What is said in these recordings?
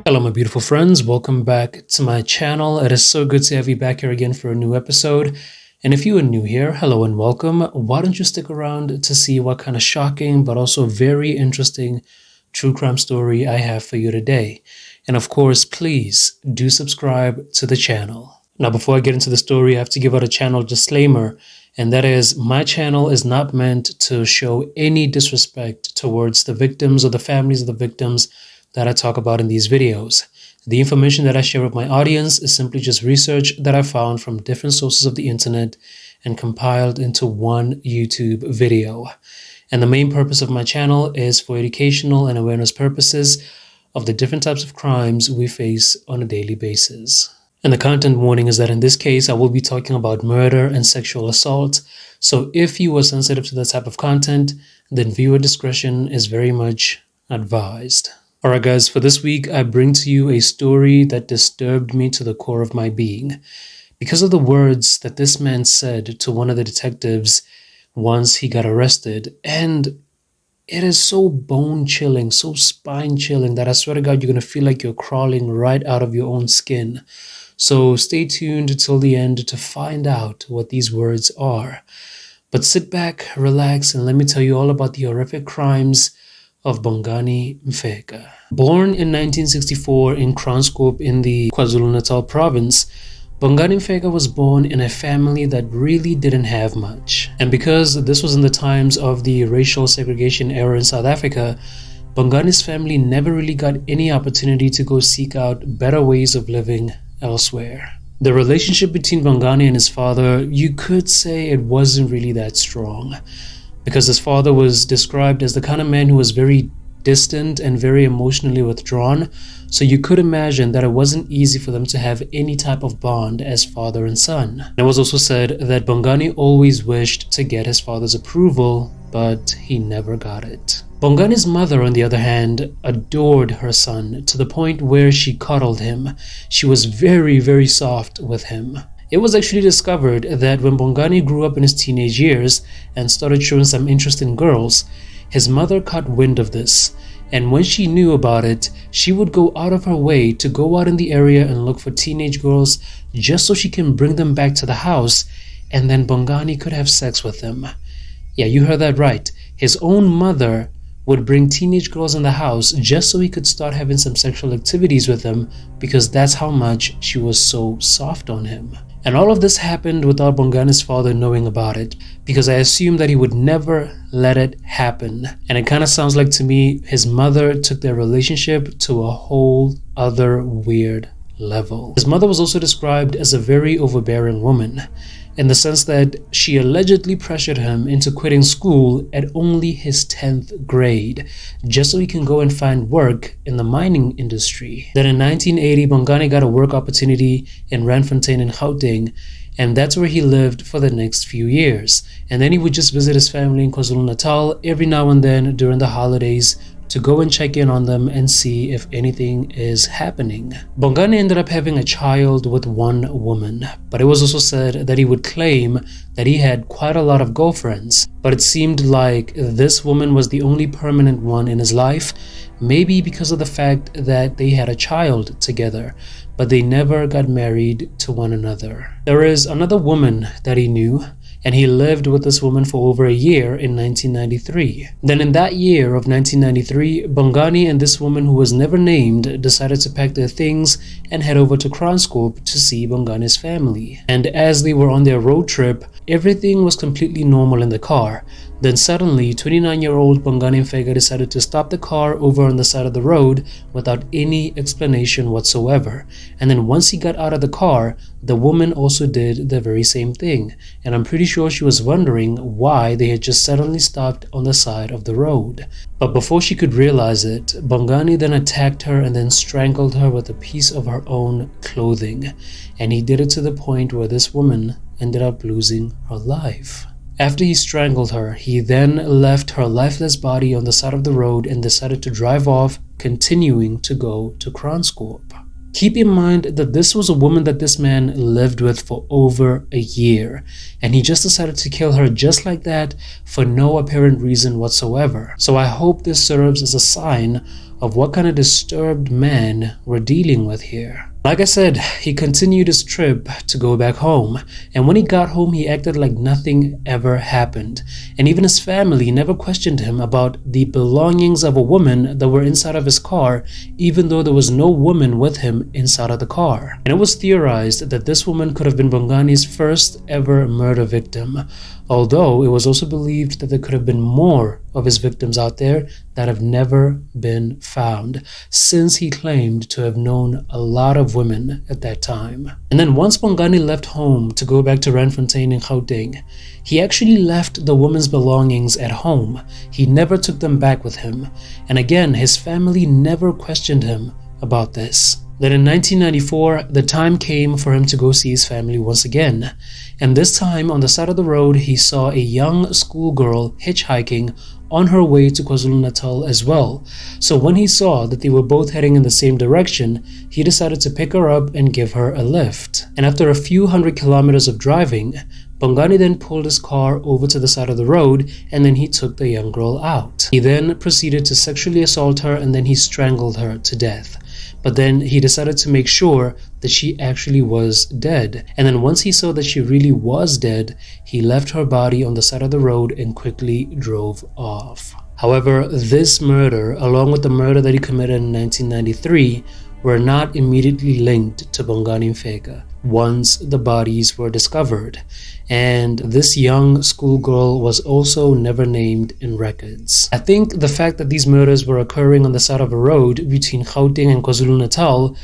Hello my beautiful friends, welcome back to my channel. It is so good to have you back here again for a new episode. And if you are new here, hello and welcome. Why don't you stick around to see what kind of shocking but also very interesting true crime story I have for you today. And of course, please do subscribe to the channel. Now before I get into the story, I have to give out a channel disclaimer, and that is my channel is not meant to show any disrespect towards the victims or the families of the victims that I talk about in these videos. The information that I share with my audience is simply just research that I found from different sources of the internet and compiled into one YouTube video. And the main purpose of my channel is for educational and awareness purposes of the different types of crimes we face on a daily basis. And the content warning is that in this case, I will be talking about murder and sexual assault. So if you are sensitive to that type of content, then viewer discretion is very much advised. Alright guys, for this week, I bring to you a story that disturbed me to the core of my being. Because of the words that this man said to one of the detectives once he got arrested. And it is so bone-chilling, so spine-chilling that I swear to God, you're going to feel like you're crawling right out of your own skin. So stay tuned till the end to find out what these words are. But sit back, relax, and let me tell you all about the horrific crimes of Bongani Mfeka. Born in 1964 in Kranskop in the KwaZulu-Natal province, Bongani Mfeka was born in a family that really didn't have much. And because this was in the times of the racial segregation era in South Africa, Bongani's family never really got any opportunity to go seek out better ways of living elsewhere. The relationship between Bongani and his father, you could say it wasn't really that strong, because his father was described as the kind of man who was very distant and very emotionally withdrawn, so you could imagine that it wasn't easy for them to have any type of bond as father and son. It was also said that Bongani always wished to get his father's approval, but he never got it. Bongani's mother, on the other hand, adored her son to the point where she coddled him. She was very, very soft with him. It was actually discovered that when Bongani grew up in his teenage years and started showing some interest in girls, his mother caught wind of this, and when she knew about it, she would go out of her way to go out in the area and look for teenage girls just so she can bring them back to the house, and then Bongani could have sex with them. Yeah, you heard that right. His own mother would bring teenage girls in the house just so he could start having some sexual activities with them, because that's how much she was so soft on him. And all of this happened without Bongani's father knowing about it, because I assumed that he would never let it happen. And it kind of sounds like to me his mother took their relationship to a whole other weird level. His mother was also described as a very overbearing woman, in the sense that she allegedly pressured him into quitting school at only his 10th grade, just so he can go and find work in the mining industry. Then in 1980, Bongani got a work opportunity in Randfontein in Gauteng, and that's where he lived for the next few years. And then he would just visit his family in KwaZulu-Natal every now and then during the holidays to go and check in on them and see if anything is happening. Bongani ended up having a child with one woman, but it was also said that he would claim that he had quite a lot of girlfriends, but it seemed like this woman was the only permanent one in his life, maybe because of the fact that they had a child together, but they never got married to one another. There is another woman that he knew, and he lived with this woman for over a year in 1993. Then in that year of 1993, Bongani and this woman who was never named decided to pack their things and head over to Kranskop to see Bongani's family. And as they were on their road trip, everything was completely normal in the car. Then suddenly, 29-year-old Bongani Mfeka decided to stop the car over on the side of the road without any explanation whatsoever. And then once he got out of the car, the woman also did the very same thing. And I'm pretty sure she was wondering why they had just suddenly stopped on the side of the road. But before she could realize it, Bongani then attacked her and then strangled her with a piece of her own clothing. And he did it to the point where this woman ended up losing her life. After he strangled her, he then left her lifeless body on the side of the road and decided to drive off, continuing to go to Kranskop. Keep in mind that this was a woman that this man lived with for over a year, and he just decided to kill her just like that for no apparent reason whatsoever. So I hope this serves as a sign of what kind of disturbed man we're dealing with here. Like I said, he continued his trip to go back home, and when he got home he acted like nothing ever happened, and even his family never questioned him about the belongings of a woman that were inside of his car, even though there was no woman with him inside of the car. And it was theorized that this woman could have been Bongani's first ever murder victim, although it was also believed that there could have been more of his victims out there that have never been found, since he claimed to have known a lot of women at that time. And then once Bongani left home to go back to Randfontein in Gauteng, he actually left the woman's belongings at home. He never took them back with him, and again, his family never questioned him about this. Then in 1994, the time came for him to go see his family once again, and this time on the side of the road he saw a young schoolgirl hitchhiking on her way to KwaZulu-Natal as well. So when he saw that they were both heading in the same direction, he decided to pick her up and give her a lift. And after a few hundred kilometers of driving, Bongani then pulled his car over to the side of the road, and then he took the young girl out. He then proceeded to sexually assault her, and then he strangled her to death. But then he decided to make sure that she actually was dead. And then once he saw that she really was dead, he left her body on the side of the road and quickly drove off. However, this murder, along with the murder that he committed in 1993, were not immediately linked to Bongani Mfeka once the bodies were discovered, and this young schoolgirl was also never named in records. I think the fact that these murders were occurring on the side of a road between Gauteng and KwaZulu-Natal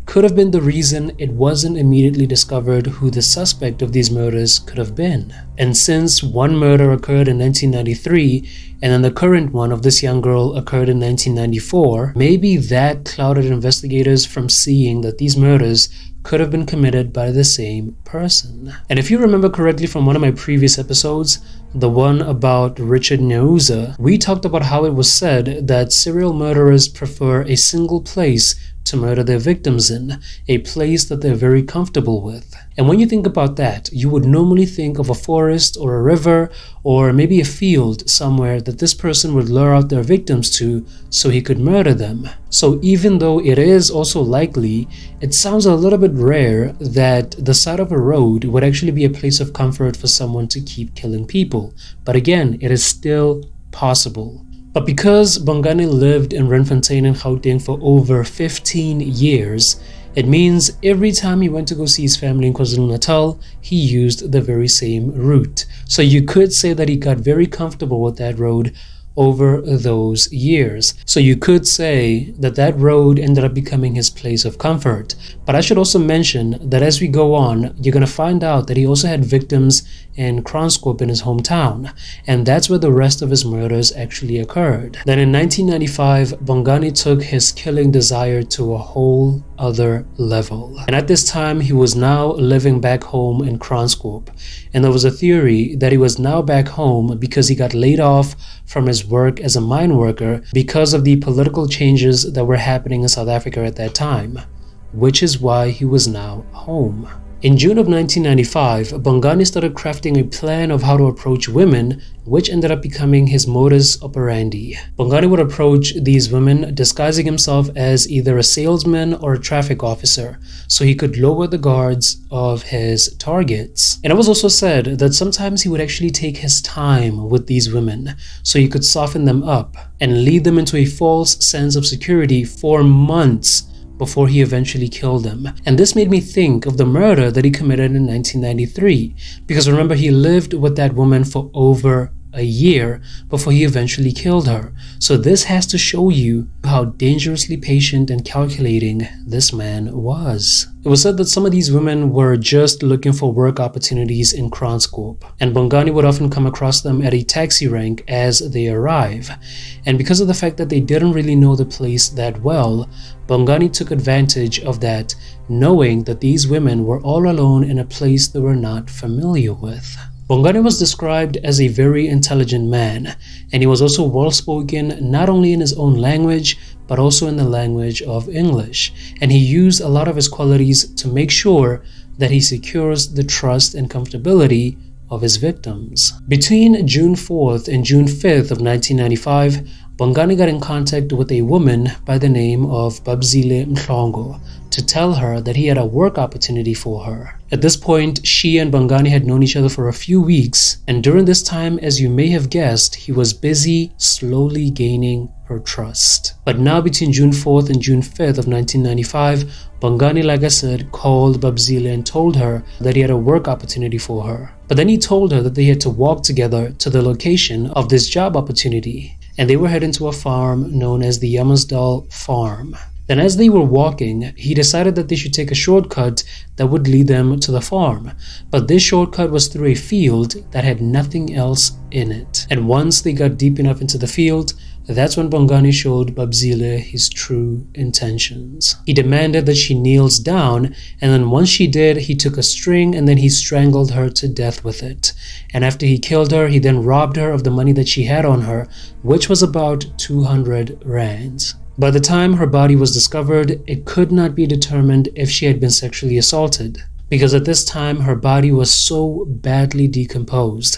could have been the reason it wasn't immediately discovered who the suspect of these murders could have been. And since one murder occurred in 1993 and then the current one of this young girl occurred in 1994, maybe that clouded investigators from seeing that these murders could have been committed by the same person. And if you remember correctly from one of my previous episodes, the one about Richard Neuza, we talked about how it was said that serial murderers prefer a single place to murder their victims in, a place that they're very comfortable with. And when you think about that, you would normally think of a forest or a river or maybe a field somewhere that this person would lure out their victims to so he could murder them. So even though it is also likely, it sounds a little bit rare that the side of a road would actually be a place of comfort for someone to keep killing people. But again, it is still possible. But because Bongani lived in Randfontein and Gauteng for over 15 years, it means every time he went to go see his family in KwaZulu-Natal, he used the very same route. So you could say that he got very comfortable with that road over those years. So you could say that that road ended up becoming his place of comfort. But I should also mention that as we go on, you're going to find out that he also had victims in Kranskop in his hometown, and that's where the rest of his murders actually occurred. Then in 1995, Bongani took his killing desire to a whole other level. And at this time, he was now living back home in Kranskop, and there was a theory that he was now back home because he got laid off from his work as a mine worker because of the political changes that were happening in South Africa at that time, which is why he was now home. In June of 1995, Bongani started crafting a plan of how to approach women, which ended up becoming his modus operandi. Bongani would approach these women disguising himself as either a salesman or a traffic officer, so he could lower the guards of his targets. And it was also said that sometimes he would actually take his time with these women, so he could soften them up and lead them into a false sense of security for months before he eventually killed them. And this made me think of the murder that he committed in 1993, because remember, he lived with that woman for over a year before he eventually killed her. So this has to show you how dangerously patient and calculating this man was. It was said that some of these women were just looking for work opportunities in Kranskop, and Bongani would often come across them at a taxi rank as they arrive. And because of the fact that they didn't really know the place that well, Bongani took advantage of that, knowing that these women were all alone in a place they were not familiar with. Bongani was described as a very intelligent man, and he was also well-spoken not only in his own language, but also in the language of English. And he used a lot of his qualities to make sure that he secures the trust and comfortability of his victims. Between June 4th and June 5th of 1995, Bongani got in contact with a woman by the name of Babzile Mhlongo to tell her that he had a work opportunity for her. At this point, she and Bongani had known each other for a few weeks, and during this time, as you may have guessed, he was busy slowly gaining her trust. But now between June 4th and June 5th of 1995, Bongani, like I said, called Babzile and told her that he had a work opportunity for her. But then he told her that they had to walk together to the location of this job opportunity, and they were heading to a farm known as the Yammersdal Farm. Then as they were walking, he decided that they should take a shortcut that would lead them to the farm. But this shortcut was through a field that had nothing else in it. And once they got deep enough into the field, that's when Bongani showed Babzile his true intentions. He demanded that she kneels down, and then once she did, he took a string and then he strangled her to death with it. And after he killed her, he then robbed her of the money that she had on her, which was about 200 rands. By the time her body was discovered, it could not be determined if she had been sexually assaulted, because at this time her body was so badly decomposed.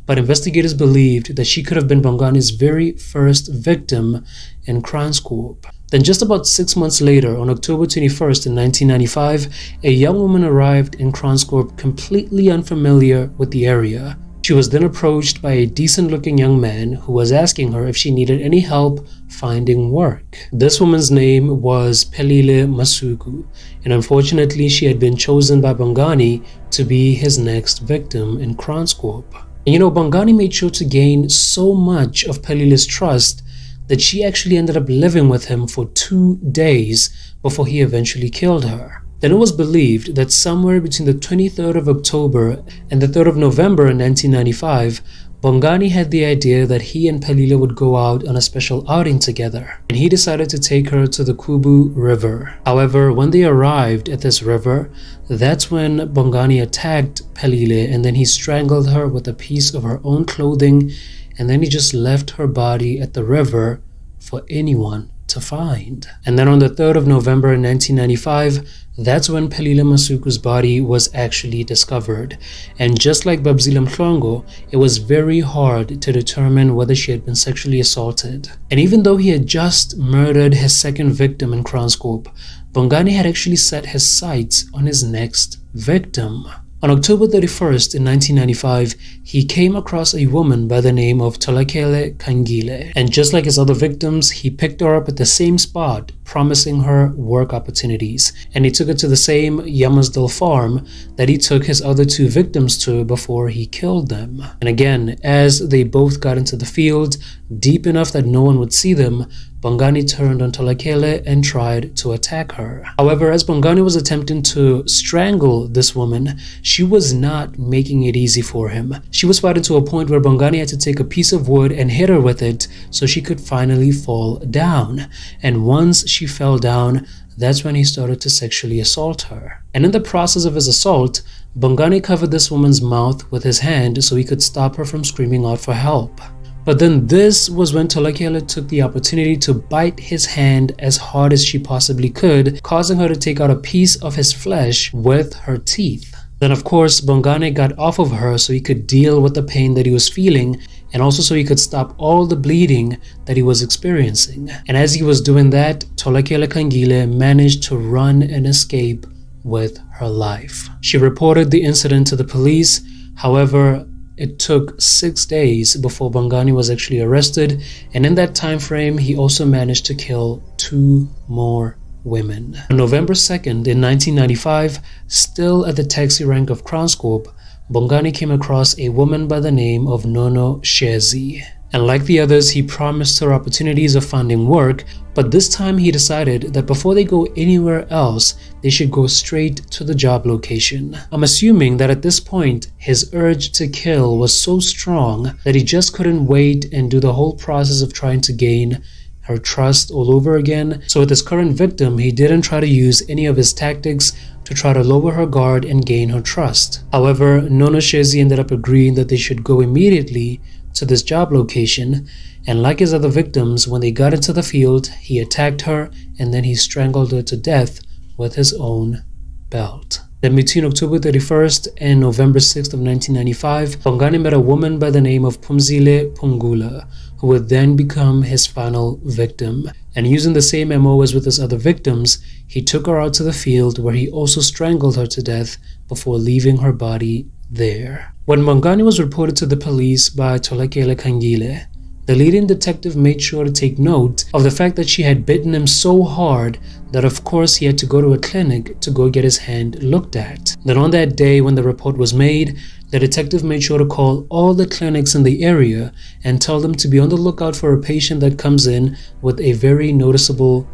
But investigators believed that she could have been Bongani's very first victim in Kranskop. Then just about 6 months later, on October 21st in 1995, a young woman arrived in Kranskop completely unfamiliar with the area. She was then approached by a decent-looking young man who was asking her if she needed any help finding work. This woman's name was Phelile Masuku, and unfortunately she had been chosen by Bongani to be his next victim in Kranskop. And Bongani made sure to gain so much of Phelile's trust that she actually ended up living with him for 2 days before he eventually killed her. Then it was believed that somewhere between the 23rd of October and the 3rd of November in 1995, Bongani had the idea that he and Phelile would go out on a special outing together, and he decided to take her to the Kubu River. However, when they arrived at this river, that's when Bongani attacked Phelile, and then he strangled her with a piece of her own clothing, and then he just left her body at the river for anyone to find. And then on the 3rd of November in 1995, that's when Phelile Masuku's body was actually discovered. And just like Babzile Mhlongo, it was very hard to determine whether she had been sexually assaulted. And even though he had just murdered his second victim in Kranskop, Bongani had actually set his sights on his next victim. On October 31st in 1995, he came across a woman by the name of Tolakele Kangile, and just like his other victims, he picked her up at the same spot, promising her work opportunities, and he took her to the same Yammersdal farm that he took his other 2 victims to before he killed them. And again, as they both got into the field, deep enough that no one would see them, Bongani turned on Tolakele and tried to attack her. However, as Bongani was attempting to strangle this woman, she was not making it easy for him. She was fighting to a point where Bongani had to take a piece of wood and hit her with it so she could finally fall down. And once she fell down, that's when he started to sexually assault her. And in the process of his assault, Bongani covered this woman's mouth with his hand so he could stop her from screaming out for help. But then this was when Tolakele took the opportunity to bite his hand as hard as she possibly could, causing her to take out a piece of his flesh with her teeth. Then of course, Bongani got off of her so he could deal with the pain that he was feeling, and also so he could stop all the bleeding that he was experiencing. And as he was doing that, Tolakele Kangile managed to run and escape with her life. She reported the incident to the police. However, it took 6 days before Bongani was actually arrested, and in that time frame, he also managed to kill 2 more women. On November 2nd in 1995, still at the taxi rank of Kranskop, Bongani came across a woman by the name of Nono Shezi. And like the others, he promised her opportunities of finding work, but this time he decided that before they go anywhere else, they should go straight to the job location. I'm assuming that at this point, his urge to kill was so strong that he just couldn't wait and do the whole process of trying to gain her trust all over again. So with his current victim, he didn't try to use any of his tactics to try to lower her guard and gain her trust. However, Nono Shezi ended up agreeing that they should go immediately to this job location, and like his other victims, when they got into the field, he attacked her and then he strangled her to death with his own belt. Then between October 31st and November 6th of 1995, Bongani met a woman by the name of Phumzile Phungula, who would then become his final victim. And using the same MO as with his other victims, he took her out to the field where he also strangled her to death before leaving her body there. When Bongani was reported to the police by Tolakele Kangile, the leading detective made sure to take note of the fact that she had bitten him so hard that of course he had to go to a clinic to go get his hand looked at. Then on that day when the report was made, the detective made sure to call all the clinics in the area and tell them to be on the lookout for a patient that comes in with a very noticeable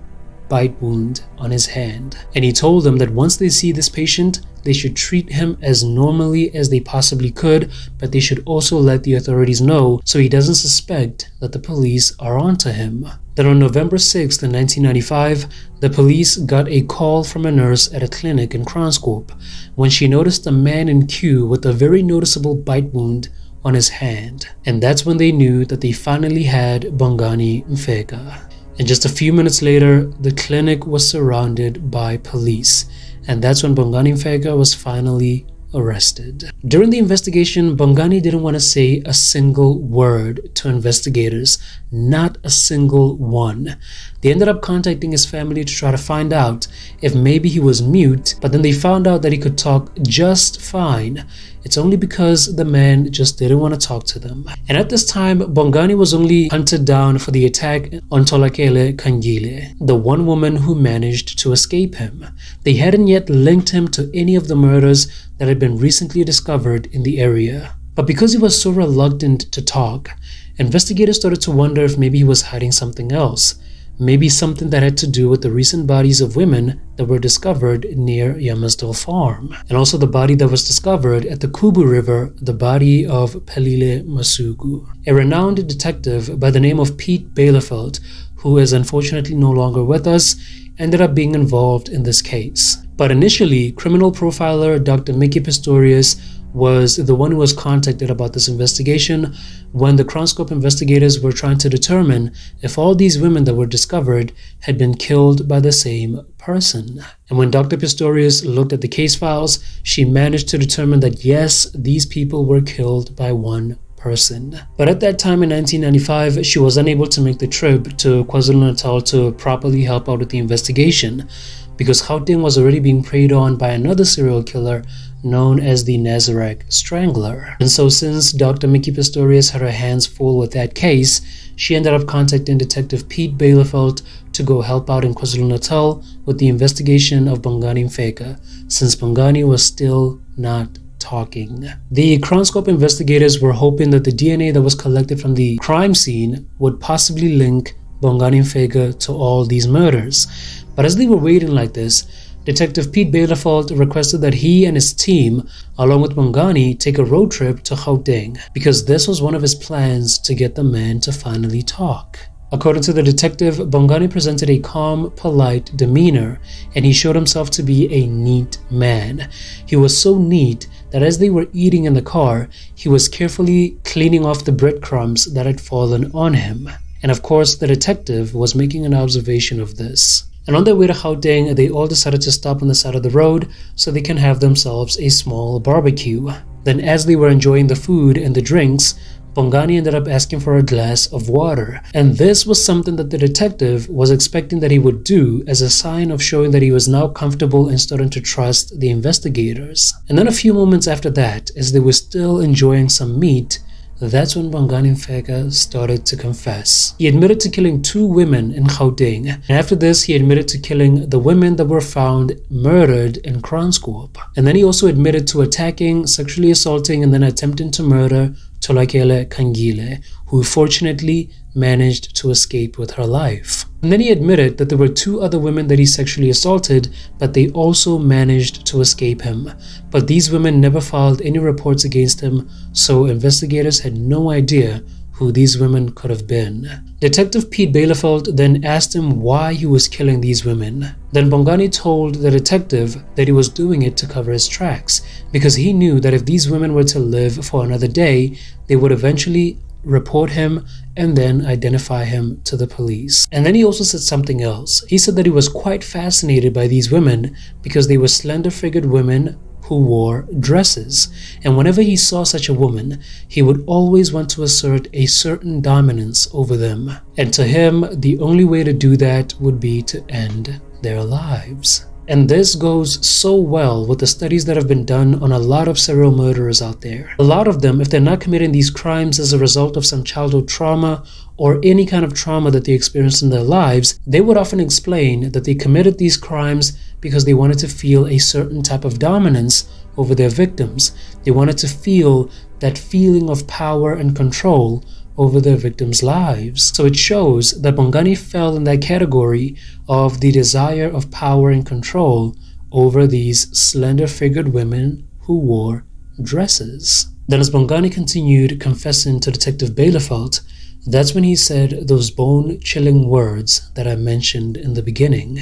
bite wound on his hand. And he told them that once they see this patient, they should treat him as normally as they possibly could, but they should also let the authorities know so he doesn't suspect that the police are onto him. Then on November 6th in 1995, the police got a call from a nurse at a clinic in Kranskop when she noticed a man in queue with a very noticeable bite wound on his hand. And that's when they knew that they finally had Bongani Mfeka. And just a few minutes later, the clinic was surrounded by police. And that's when Bongani Mfeka was finally arrested. During the investigation, Bongani didn't want to say a single word to investigators, not a single one. They ended up contacting his family to try to find out if maybe he was mute, but then they found out that he could talk just fine. It's only because the man just didn't want to talk to them. And at this time, Bongani was only hunted down for the attack on Tolakele Kangile, the one woman who managed to escape him. They hadn't yet linked him to any of the murders that had been recently discovered in the area. But because he was so reluctant to talk, investigators started to wonder if maybe he was hiding something else. Maybe something that had to do with the recent bodies of women that were discovered near Yammersdal Farm. And also the body that was discovered at the Kubu River, the body of Pelile Masuku. A renowned detective by the name of Pete Bielefeld, who is unfortunately no longer with us, ended up being involved in this case. But initially, criminal profiler Dr. Mickey Pistorius was the one who was contacted about this investigation when the Kranskop investigators were trying to determine if all these women that were discovered had been killed by the same person. And when Dr. Pistorius looked at the case files, she managed to determine that yes, these people were killed by one person. But at that time in 1995, she was unable to make the trip to KwaZulu-Natal to properly help out with the investigation because Gauteng was already being preyed on by another serial killer known as the Nazareth Strangler. And so since Dr. Mickey Pistorius had her hands full with that case, she ended up contacting Detective Pete Bielefeld to go help out in KwaZulu-Natal with the investigation of Bongani Mfeka, since Bongani was still not talking. The Kranskop investigators were hoping that the DNA that was collected from the crime scene would possibly link Bongani Mfeka to all these murders. But as they were waiting like this, Detective Pete Bielefeld requested that he and his team, along with Bongani, take a road trip to Gauteng because this was one of his plans to get the man to finally talk. According to the detective, Bongani presented a calm, polite demeanor, and he showed himself to be a neat man. He was so neat that as they were eating in the car, he was carefully cleaning off the breadcrumbs that had fallen on him. And of course, the detective was making an observation of this. And on their way to Gauteng, they all decided to stop on the side of the road so they can have themselves a small barbecue. Then as they were enjoying the food and the drinks, Bongani ended up asking for a glass of water. And this was something that the detective was expecting that he would do as a sign of showing that he was now comfortable and starting to trust the investigators. And then a few moments after that, as they were still enjoying some meat, that's when Bongani Mfeka started to confess. He admitted to killing 2 women in Gauteng, and after this he admitted to killing the women that were found murdered in Kranskop. And then he also admitted to attacking, sexually assaulting, and then attempting to murder Tolakele Kangile, who fortunately managed to escape with her life. And then he admitted that there were 2 other women that he sexually assaulted, but they also managed to escape him. But these women never filed any reports against him, so investigators had no idea who these women could have been. Detective Pete Bielefeld then asked him why he was killing these women. Then Bongani told the detective that he was doing it to cover his tracks, because he knew that if these women were to live for another day, they would eventually report him and then identify him to the police. And then he also said something else. He said that he was quite fascinated by these women because they were slender-figured women who wore dresses. And whenever he saw such a woman, he would always want to assert a certain dominance over them. And to him, the only way to do that would be to end their lives. And this goes so well with the studies that have been done on a lot of serial murderers out there. A lot of them, if they're not committing these crimes as a result of some childhood trauma or any kind of trauma that they experienced in their lives, they would often explain that they committed these crimes because they wanted to feel a certain type of dominance over their victims. They wanted to feel that feeling of power and control over their victims' lives. So it shows that Bongani fell in that category of the desire of power and control over these slender-figured women who wore dresses. Then as Bongani continued confessing to Detective Bielefeld, that's when he said those bone-chilling words that I mentioned in the beginning.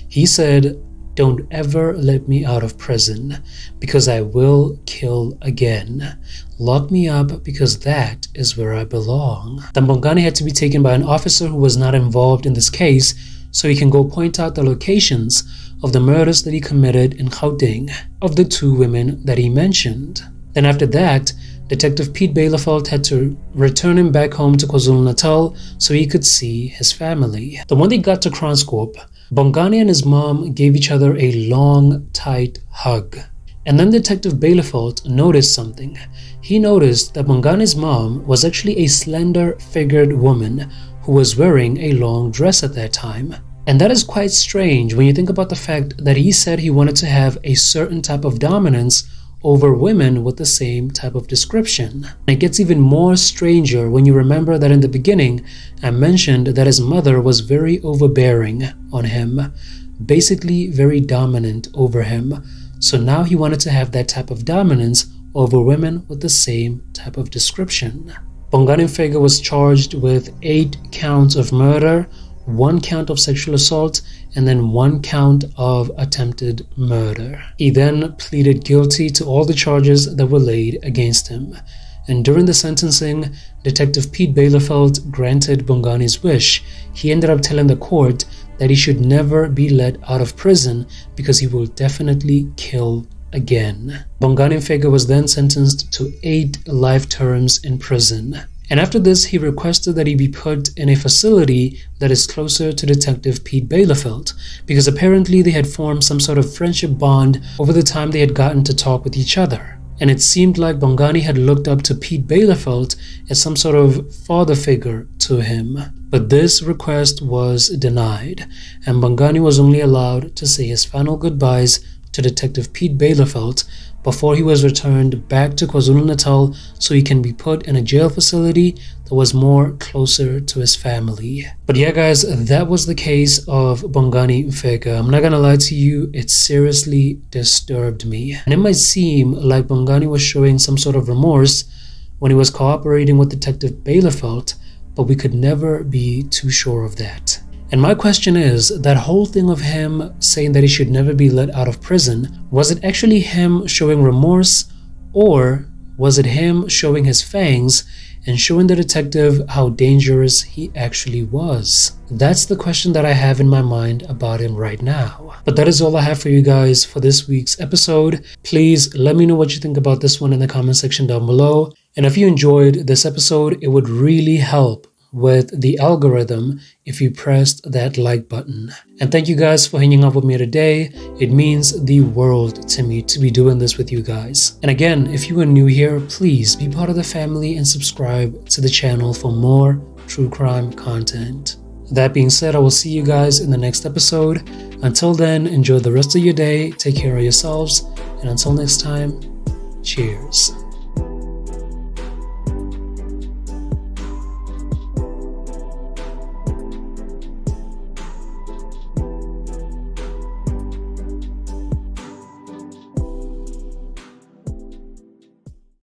He said, "Don't ever let me out of prison, because I will kill again. Lock me up, because that is where I belong." Then Bongani had to be taken by an officer who was not involved in this case, so he can go point out the locations of the murders that he committed in Gauteng of the two women that he mentioned. Then after that, Detective Pete Bielefeld had to return him back home to KwaZulu-Natal so he could see his family. Then when they got to Kranskorp, Bongani and his mom gave each other a long, tight hug. And then Detective Bielefeld noticed something. He noticed that Bongani's mom was actually a slender-figured woman who was wearing a long dress at that time. And that is quite strange when you think about the fact that he said he wanted to have a certain type of dominance over women with the same type of description. And it gets even more stranger when you remember that in the beginning, I mentioned that his mother was very overbearing on him, basically very dominant over him. So now he wanted to have that type of dominance over women with the same type of description. Bongani Mfeka was charged with 8 counts of murder, 1 count of sexual assault, and then 1 count of attempted murder. He then pleaded guilty to all the charges that were laid against him. And during the sentencing, Detective Pete Bielefeld granted Bongani's wish. He ended up telling the court that he should never be let out of prison because he will definitely kill again. Bongani Mfeka was then sentenced to 8 life terms in prison. And after this, he requested that he be put in a facility that is closer to Detective Pete Bielefeld, because apparently they had formed some sort of friendship bond over the time they had gotten to talk with each other. And it seemed like Bongani had looked up to Pete Bielefeld as some sort of father figure to him. But this request was denied, and Bongani was only allowed to say his final goodbyes to Detective Pete Bielefeld before he was returned back to KwaZulu-Natal so he can be put in a jail facility that was more closer to his family. But yeah guys, that was the case of Bongani Mfeka. I'm not gonna lie to you, it seriously disturbed me. And it might seem like Bongani was showing some sort of remorse when he was cooperating with Detective Bielefeld, but we could never be too sure of that. And my question is, that whole thing of him saying that he should never be let out of prison, was it actually him showing remorse, or was it him showing his fangs and showing the detective how dangerous he actually was? That's the question that I have in my mind about him right now. But that is all I have for you guys for this week's episode. Please let me know what you think about this one in the comment section down below. And if you enjoyed this episode, it would really help with the algorithm if you pressed that like button. And thank you guys for hanging out with me today. It means the world to me to be doing this with you guys. And again, if you are new here, please be part of the family and subscribe to the channel for more true crime content. That being said, I will see you guys in the next episode. Until then, enjoy the rest of your day, take care of yourselves, and until next time, cheers.